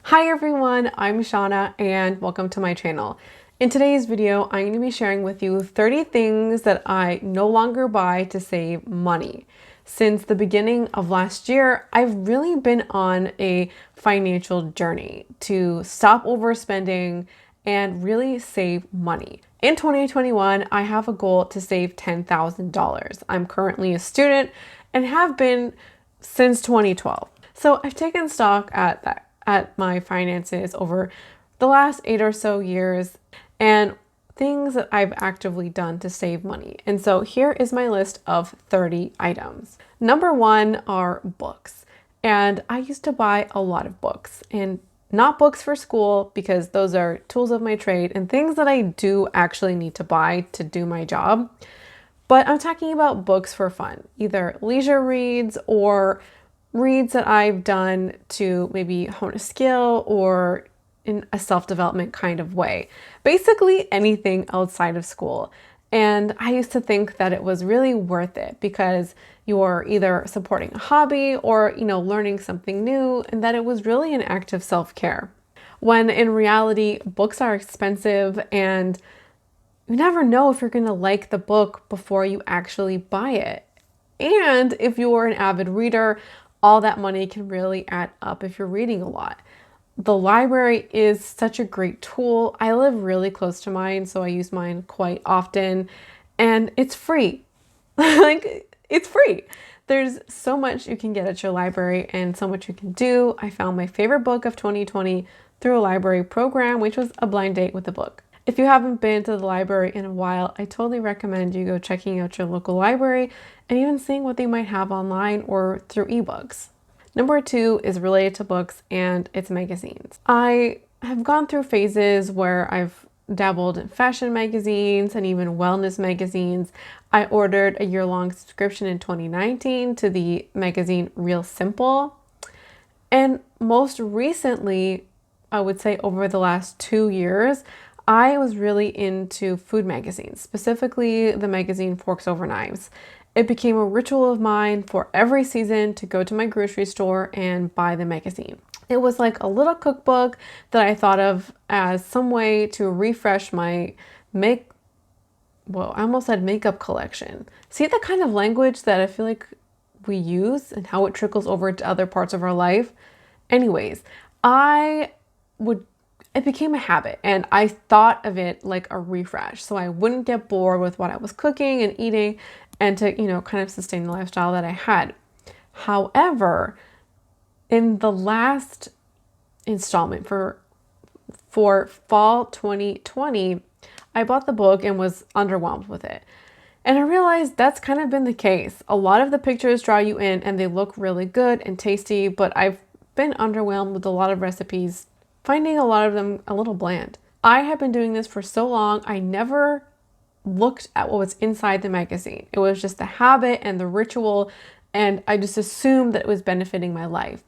Hi everyone, I'm Shauna and welcome to my channel. In today's video, I'm going to be sharing with you 30 things that I no longer buy to save money. Since the beginning of last year, I've really been on a financial journey to stop overspending and really save money. In 2021, I have a goal to save $10,000. I'm currently a student and have been since 2012. So I've taken stock at my finances over the last 8 or so years and things that I've actively done to save money. And so here is my list of 30 items. Number one are books. And I used to buy a lot of books, and not books for school because those are tools of my trade and things that I do actually need to buy to do my job. But I'm talking about books for fun, either leisure reads or reads that I've done to maybe hone a skill or in a self-development kind of way. Basically anything outside of school. And I used to think that it was really worth it because you're either supporting a hobby or, learning something new, and that it was really an act of self-care. When in reality, books are expensive and you never know if you're going to like the book before you actually buy it. And if you're an avid reader, all that money can really add up if you're reading a lot. The library is such a great tool. I live really close to mine, so I use mine quite often, and it's free. It's free. There's so much you can get at your library and so much you can do. I found my favorite book of 2020 through a library program, which was a blind date with a book. If you haven't been to the library in a while, I totally recommend you go checking out your local library and even seeing what they might have online or through ebooks. Number two is related to books, and it's magazines. I have gone through phases where I've dabbled in fashion magazines and even wellness magazines. I ordered a year-long subscription in 2019 to the magazine Real Simple. And most recently, I would say over the last 2 years, I was really into food magazines, specifically the magazine Forks Over Knives. It became a ritual of mine for every season to go to my grocery store and buy the magazine. It was like a little cookbook that I thought of as some way to refresh my I almost said makeup collection. See the kind of language that I feel like we use and how it trickles over to other parts of our life? Anyways, it became a habit and I thought of it like a refresh so I wouldn't get bored with what I was cooking and eating and to, kind of sustain the lifestyle that I had. However, in the last installment for fall 2020, I bought the book and was underwhelmed with it. And I realized that's kind of been the case. A lot of the pictures draw you in and they look really good and tasty, but I've been underwhelmed with a lot of recipes, finding a lot of them a little bland. I have been doing this for so long, I never looked at what was inside the magazine. It was just the habit and the ritual, and I just assumed that it was benefiting my life.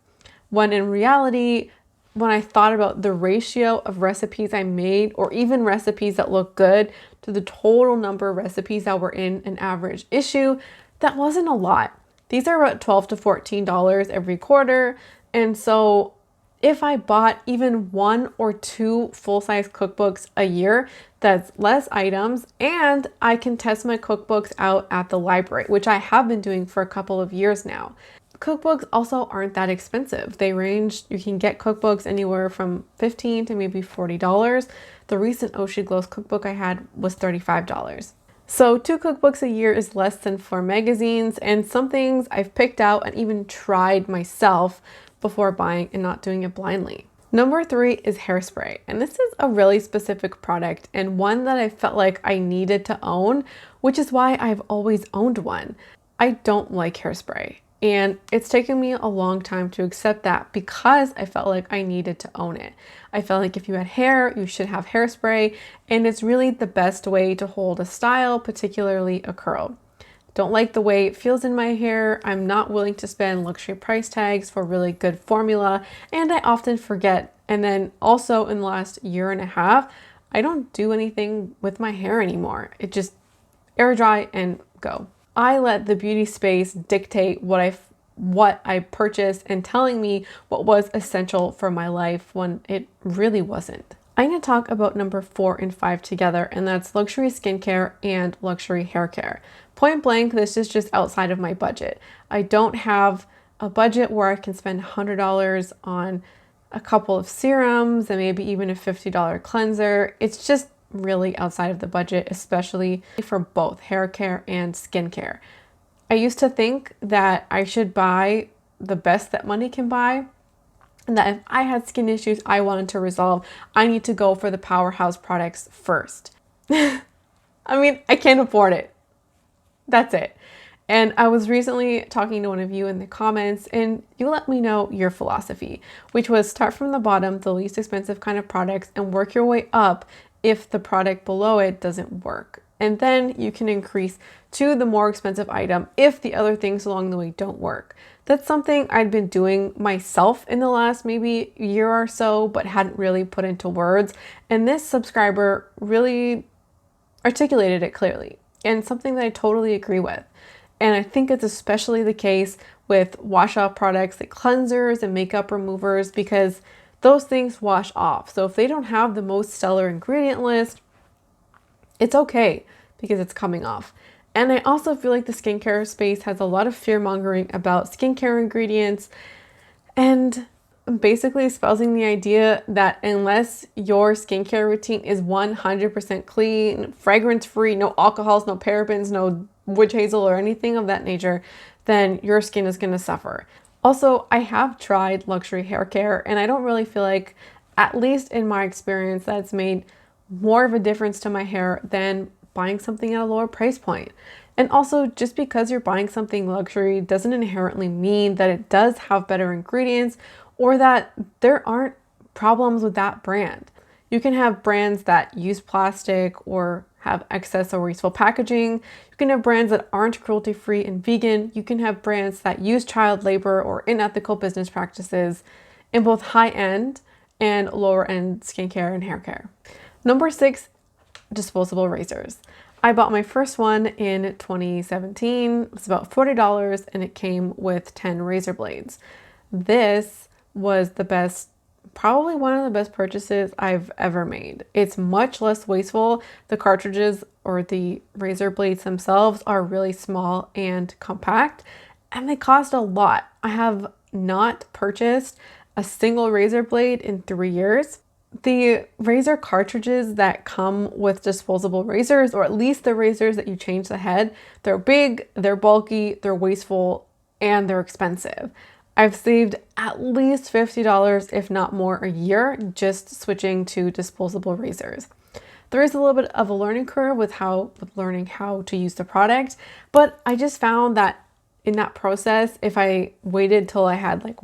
When in reality, when I thought about the ratio of recipes I made, or even recipes that look good, to the total number of recipes that were in an average issue, that wasn't a lot. These are about $12 to $14 every quarter, and so if I bought even 1 or 2 full-size cookbooks a year, that's less items, and I can test my cookbooks out at the library, which I have been doing for a couple of years now. Cookbooks also aren't that expensive. You can get cookbooks anywhere from $15 to maybe $40. The recent Oshi Glows cookbook I had was $35. So 2 cookbooks a year is less than 4 magazines, and some things I've picked out and even tried myself before buying and not doing it blindly. Number 3 is hairspray. And this is a really specific product and one that I felt like I needed to own, which is why I've always owned one. I don't like hairspray. And it's taken me a long time to accept that because I felt like I needed to own it. I felt like if you had hair, you should have hairspray, and it's really the best way to hold a style, particularly a curl. Don't like the way it feels in my hair. I'm not willing to spend luxury price tags for really good formula, and I often forget. And then also in the last year and a half, I don't do anything with my hair anymore. It just air dry and go. I let the beauty space dictate what I what I purchased and telling me what was essential for my life when it really wasn't. I'm going to talk about number 4 and 5 together, and that's luxury skincare and luxury hair care. Point blank, this is just outside of my budget. I don't have a budget where I can spend $100 on a couple of serums and maybe even a $50 cleanser. It's just really outside of the budget, especially for both hair care and skincare. I used to think that I should buy the best that money can buy, and that if I had skin issues I wanted to resolve, I need to go for the powerhouse products first. I mean, I can't afford it. That's it. And I was recently talking to one of you in the comments, and you let me know your philosophy, which was start from the bottom, the least expensive kind of products, and work your way up if the product below it doesn't work. And then you can increase to the more expensive item if the other things along the way don't work. That's something I'd been doing myself in the last maybe year or so, but hadn't really put into words. And this subscriber really articulated it clearly, and something that I totally agree with. And I think it's especially the case with wash off products like cleansers and makeup removers, because those things wash off. So if they don't have the most stellar ingredient list, it's okay because it's coming off. And I also feel like the skincare space has a lot of fear mongering about skincare ingredients and basically espousing the idea that unless your skincare routine is 100% clean, fragrance free, no alcohols, no parabens, no witch hazel or anything of that nature, then your skin is going to suffer. Also, I have tried luxury hair care, and I don't really feel like, at least in my experience, that it's made more of a difference to my hair than buying something at a lower price point. And also, just because you're buying something luxury doesn't inherently mean that it does have better ingredients or that there aren't problems with that brand. You can have brands that use plastic or have excess or wasteful packaging. You can have brands that aren't cruelty-free and vegan. You can have brands that use child labor or unethical business practices in both high-end and lower-end skincare and hair care. Number 6, disposable razors. I bought my first one in 2017. It's about $40 and it came with 10 razor blades. This was the best, probably one of the best purchases I've ever made. It's much less wasteful. The cartridges or the razor blades themselves are really small and compact, and they cost a lot. I have not purchased a single razor blade in 3 years. The razor cartridges that come with disposable razors, or at least the razors that you change the head, they're big, they're bulky, they're wasteful, and they're expensive. I've saved at least $50, if not more, a year just switching to disposable razors. There is a little bit of a learning curve with learning how to use the product, but I just found that in that process, if I waited till I had like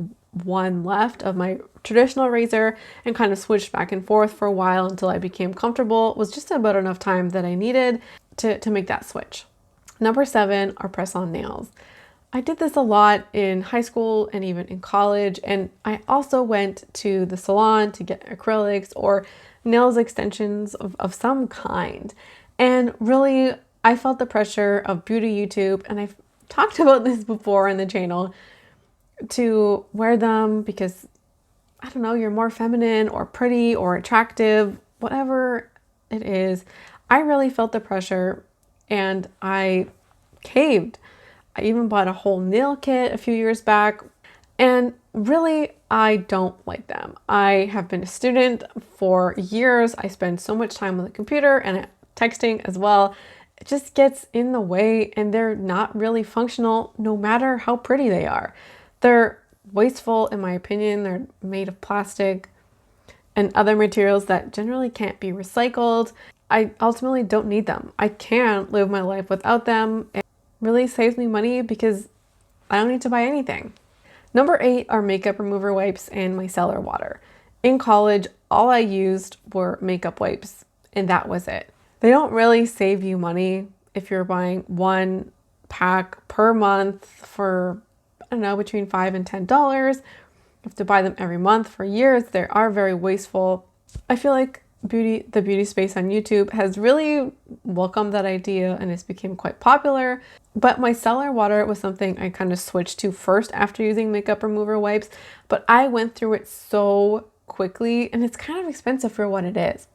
one left of my traditional razor and kind of switched back and forth for a while until I became comfortable, was just about enough time that I needed to make that switch. Number 7 are press-on nails. I did this a lot in high school and even in college, and I also went to the salon to get acrylics or nails extensions of some kind. And really, I felt the pressure of beauty YouTube, and I've talked about this before on the channel, to wear them because, I don't know, you're more feminine or pretty or attractive, whatever it is. I really felt the pressure and I caved. I even bought a whole nail kit a few years back, and really, I don't like them. I have been a student for years. I spend so much time on the computer and texting as well. It just gets in the way, and they're not really functional no matter how pretty they are. They're wasteful in my opinion. They're made of plastic and other materials that generally can't be recycled. I ultimately don't need them. I can live my life without them. It really saves me money because I don't need to buy anything. Number 8 are makeup remover wipes and micellar water. In college, all I used were makeup wipes, and that was it. They don't really save you money if you're buying one pack per month for, I don't know, between $5 and $10. You have to buy them every month for years. They are very wasteful. I feel like the beauty space on YouTube has really welcomed that idea and it's become quite popular. But micellar water was something I kind of switched to first after using makeup remover wipes, but I went through it so quickly and it's kind of expensive for what it is.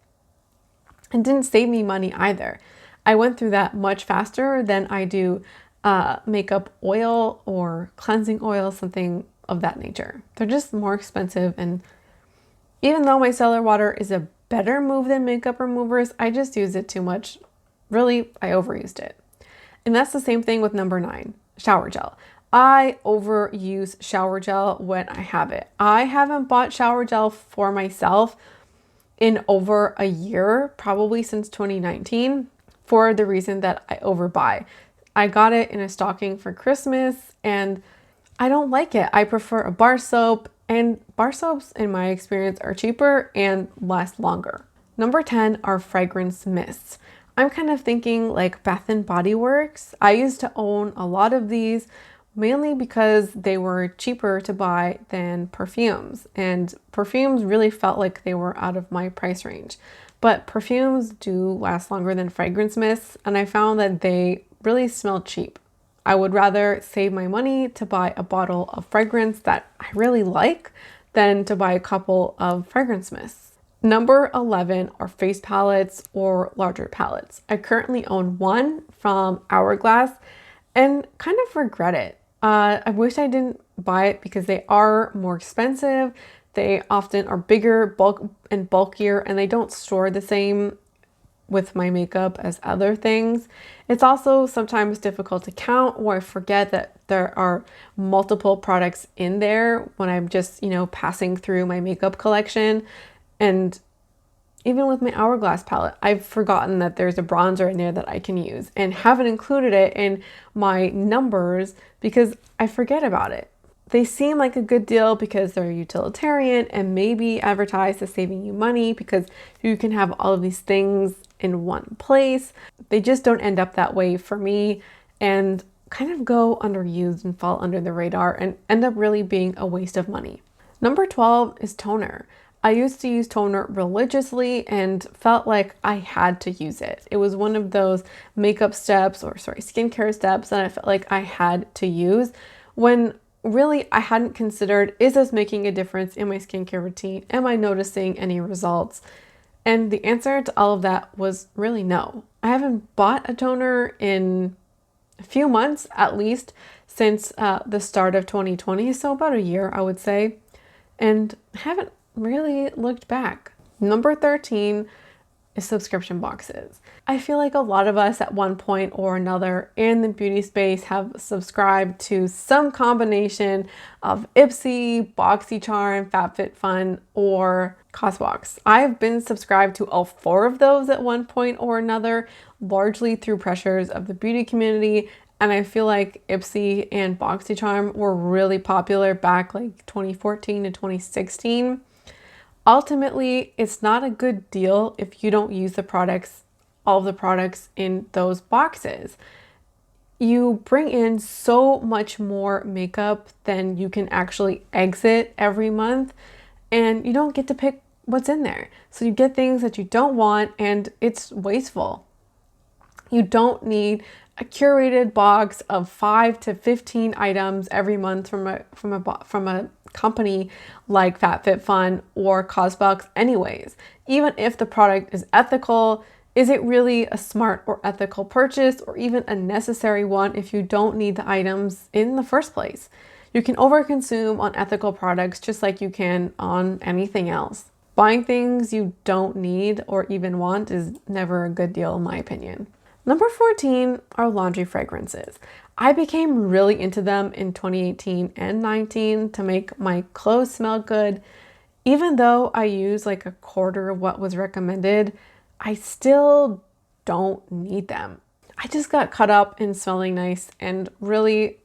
It didn't save me money either. I went through that much faster than I do makeup oil or cleansing oil, something of that nature. They're just more expensive, and even though micellar water is a better move than makeup removers, I just use it too much. Really, I overused it. And that's the same thing with number 9, shower gel. I overuse shower gel when I have it. I haven't bought shower gel for myself in over a year, probably since 2019, for the reason that I overbuy. I got it in a stocking for Christmas and I don't like it. I prefer a bar soap, and bar soaps in my experience are cheaper and last longer. Number 10 are fragrance mists. I'm kind of thinking like Bath and Body Works. I used to own a lot of these mainly because they were cheaper to buy than perfumes, and perfumes really felt like they were out of my price range. But perfumes do last longer than fragrance mists, and I found that they really smell cheap. I would rather save my money to buy a bottle of fragrance that I really like than to buy a couple of fragrance mists. Number 11 are face palettes or larger palettes. I currently own one from Hourglass and kind of regret it. I wish I didn't buy it because they are more expensive. They often are bigger, bulkier, and they don't store the same with my makeup as other things. It's also sometimes difficult to count, or I forget that there are multiple products in there when I'm just, passing through my makeup collection. And even with my Hourglass palette, I've forgotten that there's a bronzer in there that I can use and haven't included it in my numbers because I forget about it. They seem like a good deal because they're utilitarian and maybe advertised as saving you money because you can have all of these things in one place. They just don't end up that way for me and kind of go underused and fall under the radar and end up really being a waste of money. Number 12 is toner. I used to use toner religiously and felt like I had to use it. It was one of those makeup steps skincare steps that I felt like I had to use when really I hadn't considered, is this making a difference in my skincare routine? Am I noticing any results? And the answer to all of that was really no. I haven't bought a toner in a few months, at least since the start of 2020, so about a year, I would say, and haven't really looked back. Number 13 is subscription boxes. I feel like a lot of us at one point or another in the beauty space have subscribed to some combination of Ipsy, BoxyCharm, FabFitFun, or Cosbox. I've been subscribed to all 4 of those at one point or another, largely through pressures of the beauty community. And I feel like Ipsy and BoxyCharm were really popular back like 2014 to 2016. Ultimately, it's not a good deal if you don't use all of the products in those boxes. You bring in so much more makeup than you can actually exit every month, and you don't get to pick what's in there. So you get things that you don't want, and it's wasteful. You don't need a curated box of 5 to 15 items every month from a company like FabFitFun or Cosbox anyways. Even if the product is ethical, is it really a smart or ethical purchase, or even a necessary one if you don't need the items in the first place? You can overconsume on ethical products just like you can on anything else. Buying things you don't need or even want is never a good deal in my opinion. Number 14 are laundry fragrances. I became really into them in 2018 and 19 to make my clothes smell good. Even though I use like a quarter of what was recommended, I still don't need them. I just got caught up in smelling nice and really,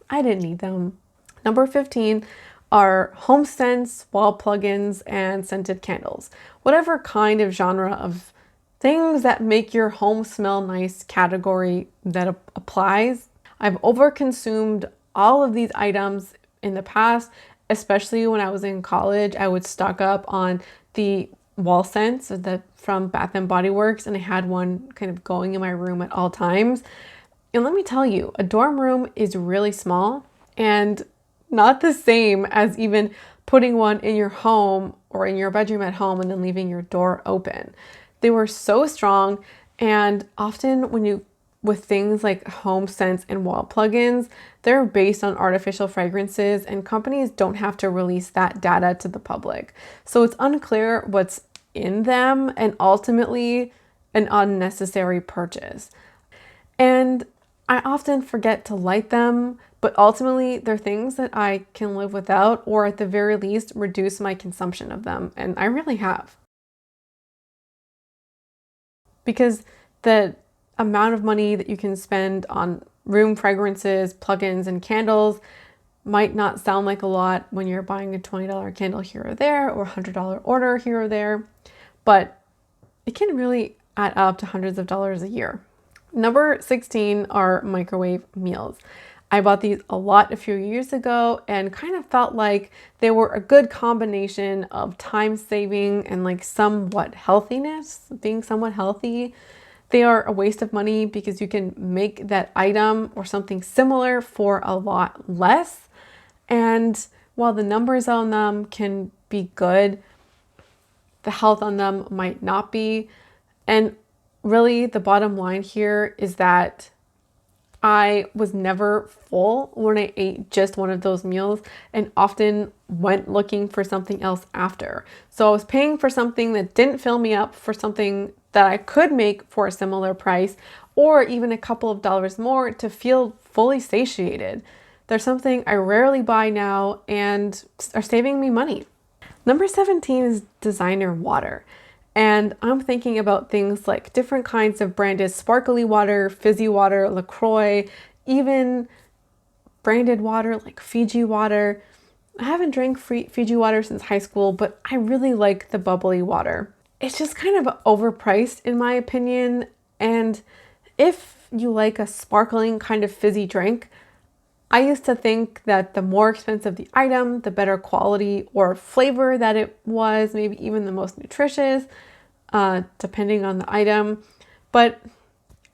I didn't need them. Number 15 are home scents, wall plugins, and scented candles. Whatever kind of genre of things that make your home smell nice category that applies. I've overconsumed all of these items in the past, especially when I was in college. I would stock up on the wall scents from Bath and Body Works, and I had one kind of going in my room at all times. And let me tell you, a dorm room is really small and not the same as even putting one in your home or in your bedroom at home and then leaving your door open. They were so strong, and often with things like home scents and wall plugins, they're based on artificial fragrances, and companies don't have to release that data to the public. So it's unclear what's in them, and ultimately an unnecessary purchase. And I often forget to light them, but ultimately they're things that I can live without, or at the very least reduce my consumption of them, and I really have. Because the amount of money that you can spend on room fragrances, plugins, and candles might not sound like a lot when you're buying a $20 candle here or there, or a $100 order here or there, but it can really add up to hundreds of dollars a year. Number 16 are microwave meals. I bought these a lot a few years ago and kind of felt like they were a good combination of time saving and like somewhat healthiness, being somewhat healthy. They are a waste of money because you can make that item or something similar for a lot less. And while the numbers on them can be good, the health on them might not be. And really, the bottom line here is that I was never full when I ate just one of those meals, and often went looking for something else after. So I was paying for something that didn't fill me up for something that I could make for a similar price, or even a couple of dollars more to feel fully satiated. They're something I rarely buy now and are saving me money. Number 17 is designer water. And I'm thinking about things like different kinds of branded sparkly water, fizzy water, LaCroix, even branded water like Fiji water. I haven't drank Fiji water since high school, but I really like the bubbly water. It's just kind of overpriced in my opinion. And if you like a sparkling kind of fizzy drink, I used to think that the more expensive the item, the better quality or flavor that it was, maybe even the most nutritious, depending on the item. But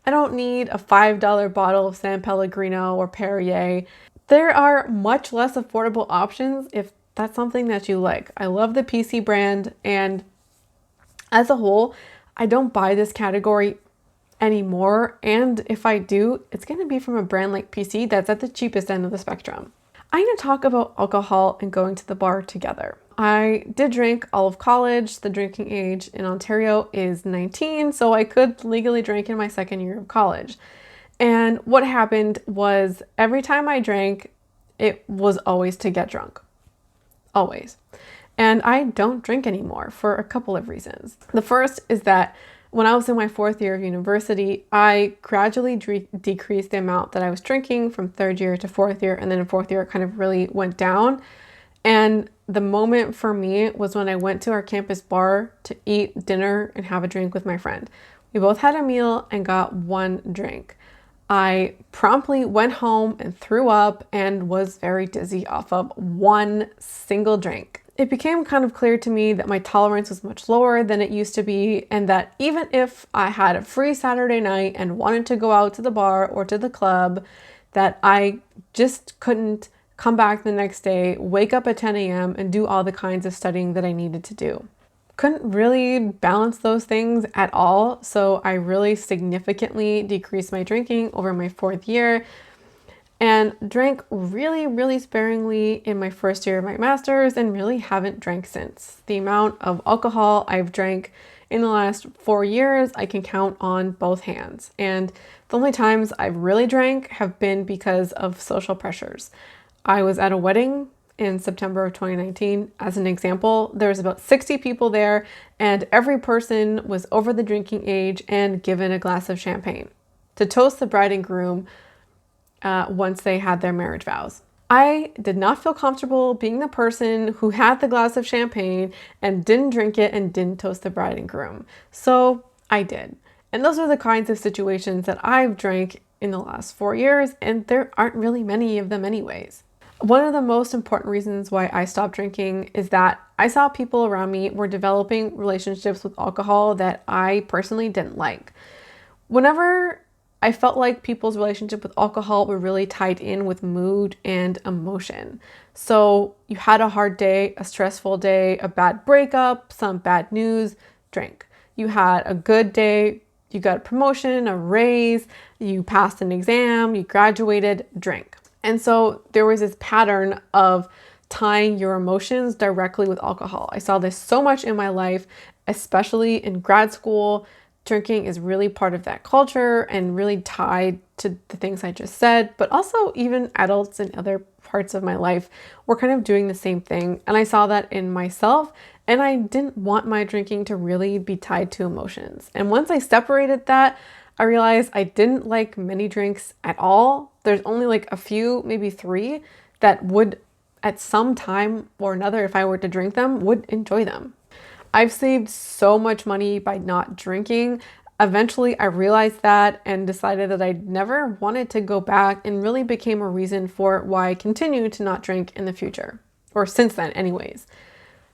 I don't need a $5 bottle of San Pellegrino or Perrier. There are much less affordable options if that's something that you like. I love the PC brand, and as a whole, I don't buy this category anymore, and if I do, it's going to be from a brand like PC that's at the cheapest end of the spectrum. I'm going to talk about alcohol and going to the bar together. I did drink all of college. The drinking age in Ontario is 19, so I could legally drink in my second year of college. And what happened was every time I drank, it was always to get drunk. Always. And I don't drink anymore for a couple of reasons. The first is that when I was in my fourth year of university, I gradually decreased the amount that I was drinking from third year to fourth year, and then in fourth year it kind of really went down. And the moment for me was when I went to our campus bar to eat dinner and have a drink with my friend. We both had a meal and got one drink. I promptly went home and threw up and was very dizzy off of one single drink. It became kind of clear to me that my tolerance was much lower than it used to be, and that even if I had a free Saturday night and wanted to go out to the bar or to the club, that I just couldn't come back the next day, wake up at 10 a.m. and do all the kinds of studying that I needed to do. Couldn't really balance those things at all, so I really significantly decreased my drinking over my fourth year, and drank really sparingly in my first year of my master's, and really haven't drank since. The amount of alcohol I've drank in the last 4 years, I can count on both hands. And the only times I've really drank have been because of social pressures. I was at a wedding in September of 2019. As an example, there was about 60 people there, and every person was over the drinking age and given a glass of champagne to toast the bride and groom once they had their marriage vows. I did not feel comfortable being the person who had the glass of champagne and didn't drink it and didn't toast the bride and groom. So I did. And those are the kinds of situations that I've drank in the last 4 years, and there aren't really many of them anyways. One of the most important reasons why I stopped drinking is that I saw people around me were developing relationships with alcohol that I personally didn't like. Whenever I felt like people's relationship with alcohol were really tied in with mood and emotion. So you had a hard day, a stressful day, a bad breakup, some bad news, drink. You had a good day, you got a promotion, a raise, you passed an exam, you graduated, drink. And so there was this pattern of tying your emotions directly with alcohol. I saw this so much in my life, especially in grad school. Drinking is really part of that culture and really tied to the things I just said, but also even adults in other parts of my life were kind of doing the same thing. And I saw that in myself, and I didn't want my drinking to really be tied to emotions. And once I separated that, I realized I didn't like many drinks at all. There's only like a few, maybe 3, that would at some time or another, if I were to drink them, would enjoy them. I've saved so much money by not drinking. Eventually, I realized that and decided that I never wanted to go back, and really became a reason for why I continue to not drink in the future, or since then anyways.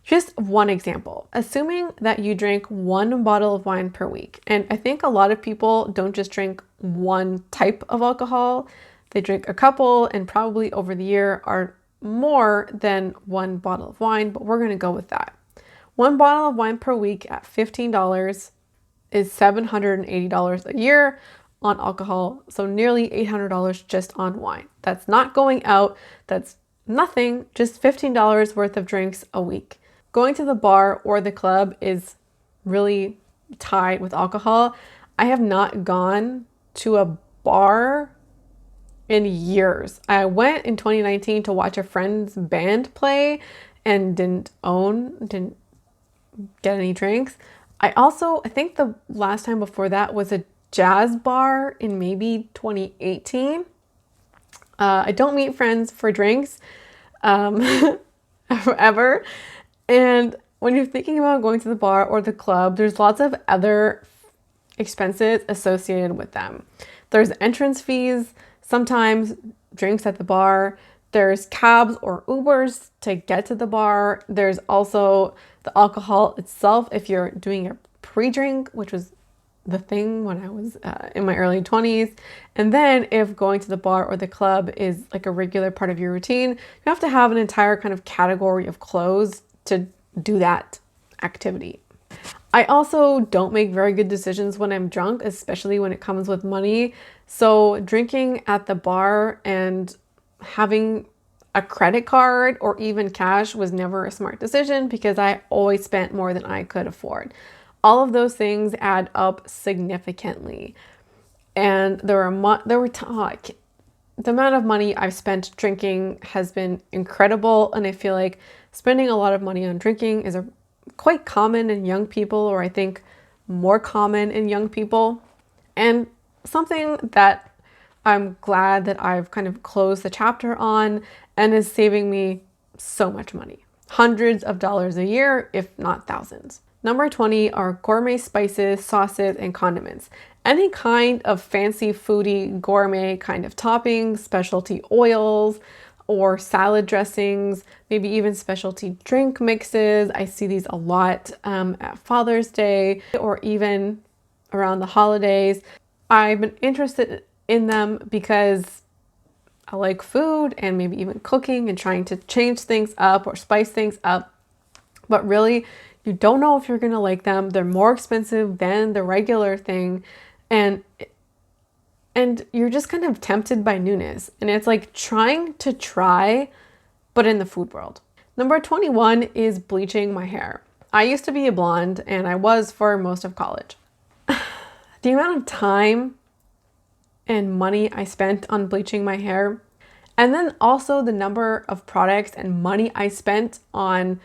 Just one example, assuming that you drink 1 bottle of wine per week, and I think a lot of people don't just drink one type of alcohol, they drink a couple, and probably over the year are more than 1 bottle of wine, but we're gonna go with that. 1 bottle of wine per week at $15 is $780 a year on alcohol, so nearly $800 just on wine. That's not going out, that's nothing, just $15 worth of drinks a week. Going to the bar or the club is really tied with alcohol. I have not gone to a bar in years. I went in 2019 to watch a friend's band play and didn't get any drinks. I think the last time before that was a jazz bar in maybe 2018. I don't meet friends for drinks ever. And when you're thinking about going to the bar or the club, there's lots of other expenses associated with them. There's entrance fees, sometimes drinks at the bar. There's cabs or Ubers to get to the bar. There's also the alcohol itself if you're doing a pre-drink, which was the thing when I was in my early 20s. And then if going to the bar or the club is like a regular part of your routine, you have to have an entire kind of category of clothes to do that activity. I also don't make very good decisions when I'm drunk, especially when it comes with money. So drinking at the bar and having a credit card or even cash was never a smart decision, because I always spent more than I could afford. All of those things add up significantly. And the amount of money I've spent drinking has been incredible. And I feel like spending a lot of money on drinking is quite common in young people, or I think more common in young people. And something that I'm glad that I've kind of closed the chapter on, and is saving me so much money. Hundreds of dollars a year, if not thousands. Number 20 are gourmet spices, sauces, and condiments. Any kind of fancy foodie gourmet kind of toppings, specialty oils, or salad dressings, maybe even specialty drink mixes. I see these a lot at Father's Day or even around the holidays. I've been interested in them because I like food and maybe even cooking and trying to change things up or spice things up. But really, you don't know if you're gonna like them. They're more expensive than the regular thing. And you're just kind of tempted by newness. And it's like trying to try, but in the food world. Number 21 is bleaching my hair. I used to be a blonde, and I was for most of college. The amount of time and money I spent on bleaching my hair, and then also the number of products and money I spent on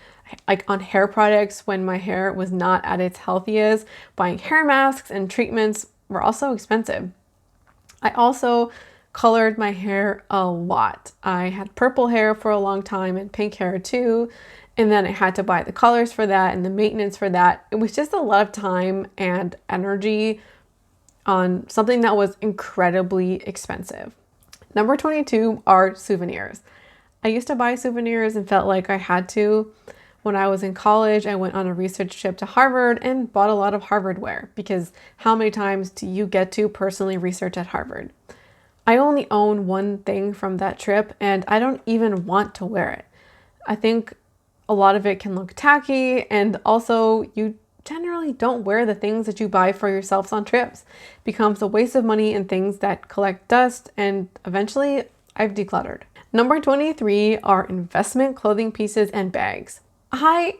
hair products when my hair was not at its healthiest. Buying hair masks and treatments were also expensive. I also colored my hair a lot. I had purple hair for a long time and pink hair too. And then I had to buy the colors for that and the maintenance for that. It was just a lot of time and energy on something that was incredibly expensive. Number 22 are souvenirs. I used to buy souvenirs and felt like I had to. When I was in college, I went on a research trip to Harvard and bought a lot of Harvard wear because how many times do you get to personally research at Harvard? I only own one thing from that trip and I don't even want to wear it. I think a lot of it can look tacky, and also you generally don't wear the things that you buy for yourselves on trips. It becomes a waste of money and things that collect dust, and eventually I've decluttered. Number 23 are investment clothing pieces and bags. I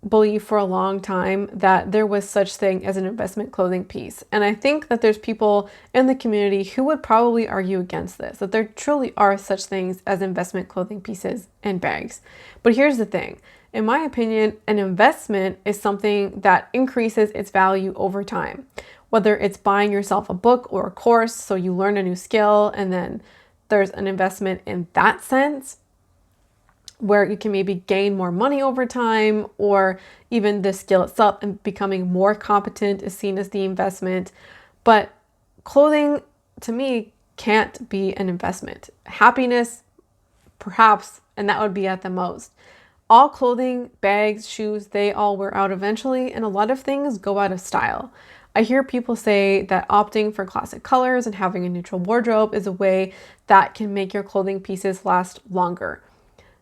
believe for a long time that there was such thing as an investment clothing piece. And I think that there's people in the community who would probably argue against this, that there truly are such things as investment clothing pieces and bags. But here's the thing. In my opinion, an investment is something that increases its value over time. Whether it's buying yourself a book or a course so you learn a new skill, and then there's an investment in that sense, where you can maybe gain more money over time, or even the skill itself and becoming more competent is seen as the investment. But clothing, to me, can't be an investment. Happiness, perhaps, and that would be at the most. All clothing, bags, shoes, they all wear out eventually, and a lot of things go out of style. I hear people say that opting for classic colors and having a neutral wardrobe is a way that can make your clothing pieces last longer.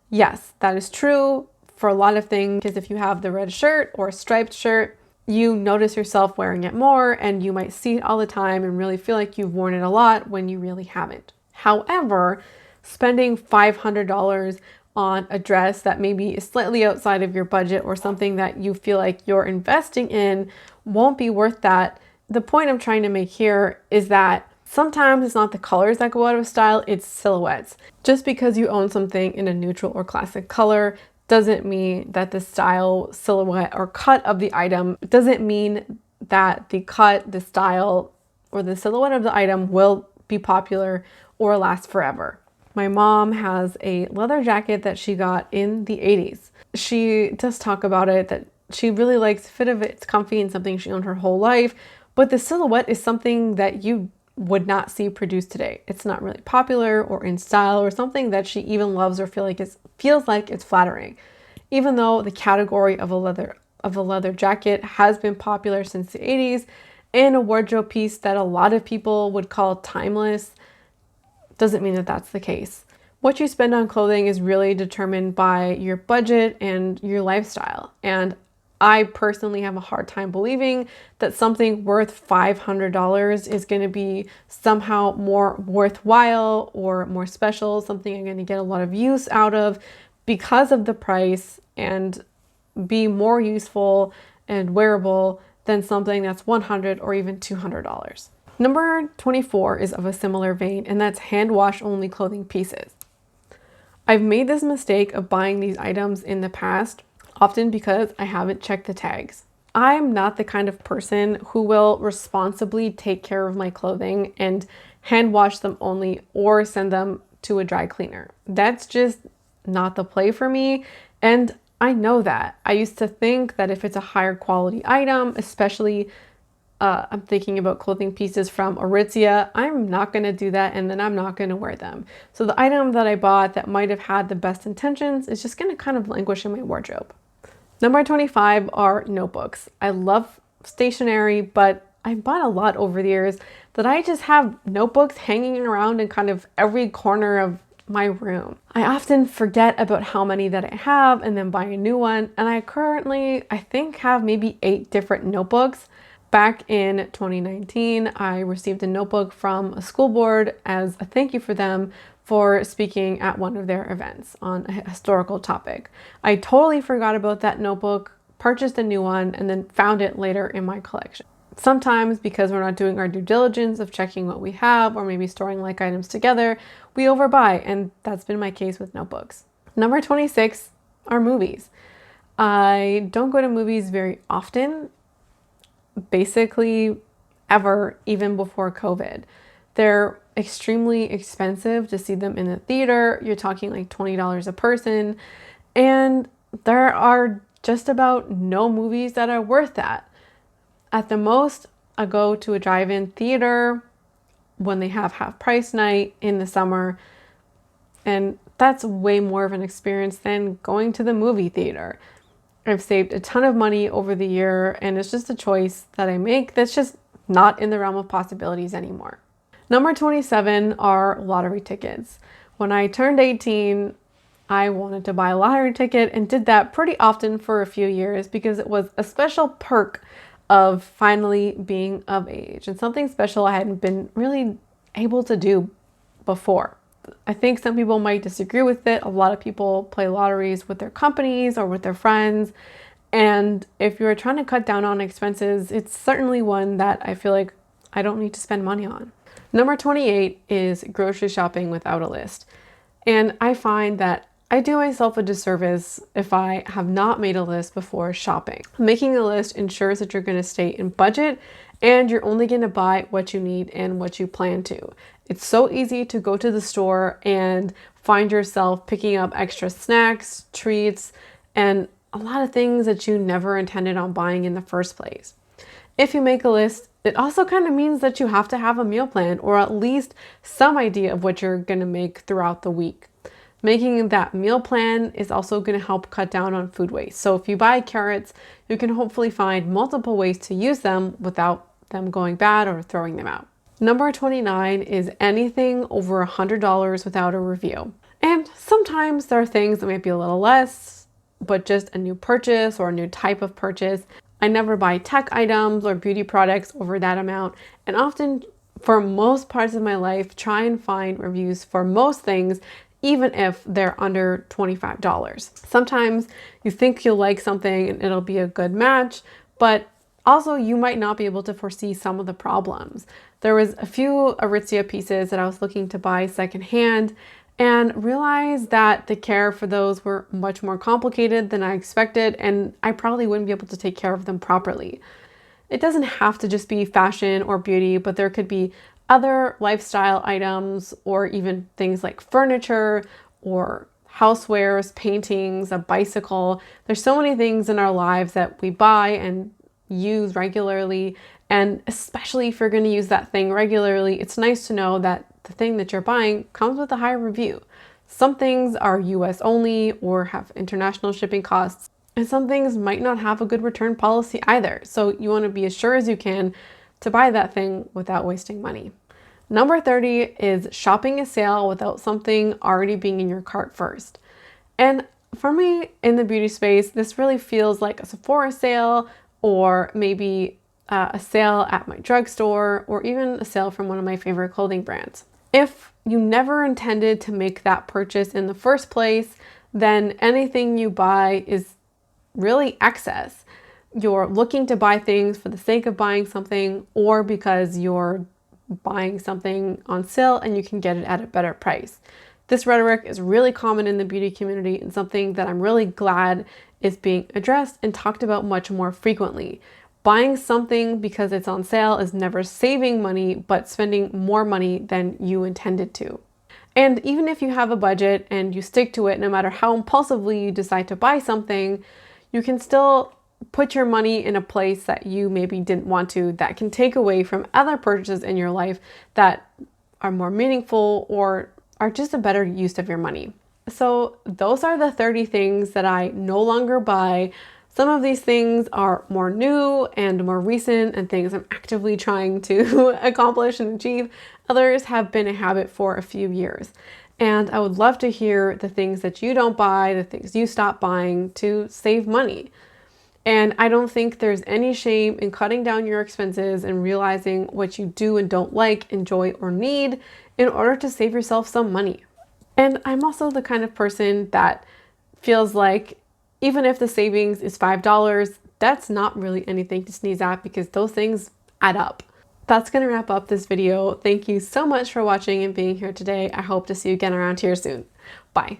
Yes, that is true for a lot of things, because if you have the red shirt or a striped shirt, you notice yourself wearing it more and you might see it all the time and really feel like you've worn it a lot when you really haven't. However, spending $500 on a dress that maybe is slightly outside of your budget or something that you feel like you're investing in won't be worth that. The point I'm trying to make here is that sometimes it's not the colors that go out of style, it's silhouettes. Just because you own something in a neutral or classic color doesn't mean that the style, silhouette, or cut of the item doesn't mean that the cut, the style, or the silhouette of the item will be popular or last forever. My mom has a leather jacket that she got in the 80s. She does talk about it, that she really likes the fit of it. It's comfy and something she owned her whole life, but the silhouette is something that you would not see produced today. It's not really popular or in style or something that she even loves or feels like it's flattering. Even though the category of a leather jacket has been popular since the 80s and a wardrobe piece that a lot of people would call timeless, doesn't mean that that's the case. What you spend on clothing is really determined by your budget and your lifestyle. And I personally have a hard time believing that something worth $500 is going to be somehow more worthwhile or more special, something I'm going to get a lot of use out of because of the price, and be more useful and wearable than something that's $100 or even $200. Number 24 is of a similar vein, and that's hand wash only clothing pieces. I've made this mistake of buying these items in the past, often because I haven't checked the tags. I'm not the kind of person who will responsibly take care of my clothing and hand wash them only or send them to a dry cleaner. That's just not the play for me, and I know that. I used to think that if it's a higher quality item, especially I'm thinking about clothing pieces from Aritzia, I'm not going to do that, and then I'm not going to wear them. So the item that I bought that might have had the best intentions is just going to kind of languish in my wardrobe. Number 25 are notebooks. I love stationery, but I bought a lot over the years that I just have notebooks hanging around in kind of every corner of my room. I often forget about how many that I have and then buy a new one. And I currently, I think, have maybe 8 different notebooks. Back in 2019, I received a notebook from a school board as a thank you for them for speaking at one of their events on a historical topic. I totally forgot about that notebook, purchased a new one, and then found it later in my collection. Sometimes, because we're not doing our due diligence of checking what we have or maybe storing like items together, we overbuy, and that's been my case with notebooks. Number 26 are movies. I don't go to movies very often, basically ever, even before COVID. They're extremely expensive to see them in the theater. You're talking like $20 a person, and there are just about no movies that are worth that. At the most, I go to a drive-in theater when they have half price night in the summer, and that's way more of an experience than going to the movie theater. I've saved a ton of money over the year, and it's just a choice that I make that's just not in the realm of possibilities anymore. Number 27 are lottery tickets. When I turned 18, I wanted to buy a lottery ticket and did that pretty often for a few years because it was a special perk of finally being of age and something special I hadn't been really able to do before. I think some people might disagree with it. A lot of people play lotteries with their companies or with their friends. And if you're trying to cut down on expenses, it's certainly one that I feel like I don't need to spend money on. Number 28 is grocery shopping without a list. And I find that I do myself a disservice if I have not made a list before shopping. Making a list ensures that you're going to stay in budget and you're only going to buy what you need and what you plan to. It's so easy to go to the store and find yourself picking up extra snacks, treats, and a lot of things that you never intended on buying in the first place. If you make a list, it also kind of means that you have to have a meal plan or at least some idea of what you're going to make throughout the week. Making that meal plan is also going to help cut down on food waste. So if you buy carrots, you can hopefully find multiple ways to use them without them going bad or throwing them out. Number 29 is anything over $100 without a review. And sometimes there are things that might be a little less, but just a new purchase or a new type of purchase. I never buy tech items or beauty products over that amount, and often for most parts of my life, try and find reviews for most things, even if they're under $25. Sometimes you think you'll like something and it'll be a good match, but also you might not be able to foresee some of the problems. There was a few Aritzia pieces that I was looking to buy secondhand and realized that the care for those were much more complicated than I expected, and I probably wouldn't be able to take care of them properly. It doesn't have to just be fashion or beauty, but there could be other lifestyle items or even things like furniture or housewares, paintings, a bicycle. There's so many things in our lives that we buy and use regularly, and especially if you're going to use that thing regularly, it's nice to know that the thing that you're buying comes with a high review. Some things are US only or have international shipping costs, and some things might not have a good return policy either. So you want to be as sure as you can to buy that thing without wasting money. Number 30 is shopping a sale without something already being in your cart first. And for me in the beauty space, this really feels like a Sephora sale or maybe a sale at my drugstore or even a sale from one of my favorite clothing brands. If you never intended to make that purchase in the first place, then anything you buy is really excess. You're looking to buy things for the sake of buying something or because you're buying something on sale and you can get it at a better price. This rhetoric is really common in the beauty community and something that I'm really glad is being addressed and talked about much more frequently. Buying something because it's on sale is never saving money, but spending more money than you intended to. And even if you have a budget and you stick to it, no matter how impulsively you decide to buy something, you can still put your money in a place that you maybe didn't want to, that can take away from other purchases in your life that are more meaningful or are just a better use of your money. So those are the 30 things that I no longer buy. Some of these things are more new and more recent and things I'm actively trying to accomplish and achieve. Others have been a habit for a few years. And I would love to hear the things that you don't buy, the things you stop buying to save money. And I don't think there's any shame in cutting down your expenses and realizing what you do and don't like, enjoy, or need in order to save yourself some money. And I'm also the kind of person that feels like even if the savings is $5, that's not really anything to sneeze at because those things add up. That's going to wrap up this video. Thank you so much for watching and being here today. I hope to see you again around here soon. Bye.